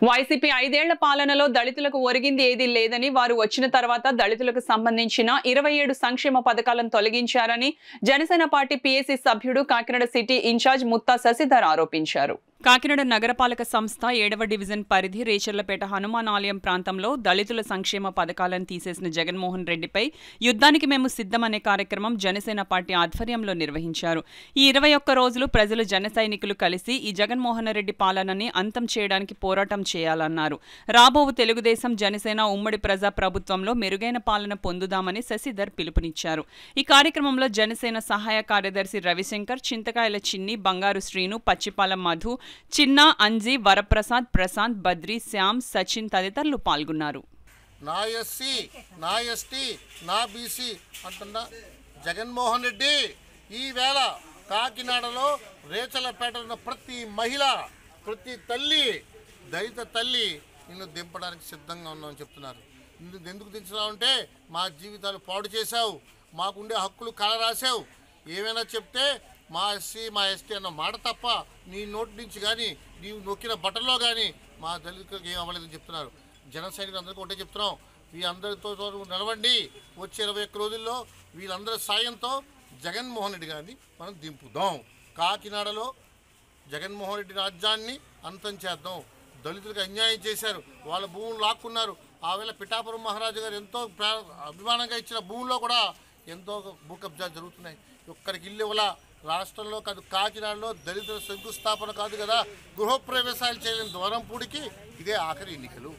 YCP 5 ఏళ్ల పాలనలో దళితులకు ఒరిగింది ఏదీ లేదని, వారు వచ్చిన తర్వాత దళితులకు సంబంధించిన 27 సంక్షేమ పథకాలను తొలగించారని జనసేన పార్టీ పీఏసీ సభ్యుడు, కాకినాడ సిటీ ఇన్ఛార్జ్ ముత్తా శశిధర్ ఆరోపించారు. కాకినాడ నగరపాలక సంస్థ 7వ డివిజన్ పరిధి రేచర్లపేట హనుమాన్ ఆలయం ప్రాంతంలో దళితుల సంక్షేమ పథకాలను తీసేసిన జగన్మోహన్ రెడ్డిపై యుద్ధానికి మేము సిద్ధమనే కార్యక్రమం జనసేన పార్టీ ఆధ్వర్యంలో నిర్వహించారు. ఈ 21 రోజులు ప్రజలు జన సైనికులు కలిసి ఈ జగన్మోహన్ రెడ్డి పాలనని అంతం చేయడానికి పోరాటం చేయాలన్నారు. రాబోవు తెలుగుదేశం జనసేన ఉమ్మడి ప్రజా ప్రభుత్వంలో మెరుగైన పాలన పొందుదామని శశిధర్ పిలుపునిచ్చారు. ఈ కార్యక్రమంలో జనసేన సహాయ కార్యదర్శి రవిశంకర్, చింతకాయల చిన్ని, బంగారు శ్రీను, పచ్చిపాలెం మధు, చిన్న, అంజీ, వరప్రసాద్, ప్రశాంత్, బద్రి, శ్యామ్, సచిన్ తదితరులు పాల్గొన్నారు. నా ఎస్సీ, నా ఎస్టీ, నా బీసీ అంటున్న జగన్మోహన్ రెడ్డి ఈవేళ కాకినాడలో రేచలపేటలో ఉన్న ప్రతి మహిళ, ప్రతి తల్లి, దళిత తల్లి నిన్ను దింపడానికి సిద్ధంగా ఉన్నామని చెప్తున్నారు. నిన్ను ఎందుకు దించున్నావంటే మా జీవితాలు పాడు చేశావు, మాకుండే హక్కులు కాలరాసావు, ఏమైనా చెప్తే మా ఎస్సీ మా ఎస్టీ అన్న మాట తప్ప నీ నోటి నుంచి కానీ నీవు నొక్కిన బట్టల్లో కానీ మా దళితులకు ఏం అవ్వలేదని చెప్తున్నారు. జన సైనికులందరికీ ఒకటే చెప్తున్నాం, వీళ్ళందరితో నిలవండి. వచ్చే 21 రోజుల్లో వీళ్ళందరి సాయంతో జగన్మోహన్ రెడ్డి గారిని మనం దింపుదాం. కాకినాడలో జగన్మోహన్ రెడ్డి రాజ్యాన్ని అంతం చేద్దాం. దళితులకు అన్యాయం చేశారు, వాళ్ళ భూములు లాక్కున్నారు. ఆవేళ పిఠాపురం మహారాజు గారు ఎంతో అభిమానంగా ఇచ్చిన భూముల్లో కూడా ఎంతో భూ కబ్జాలు జరుగుతున్నాయి. ఒక్కరికి ఇల్లు ఇవ్వాల. రాష్ట్రంలో కాదు, కాకినాడలో దళితుల శంకుస్థాపన కాదు కదా, గృహప్రవేశాలు చేయలేని ద్వారంపూడికి ఇదే ఆఖరి ఎన్నికలు.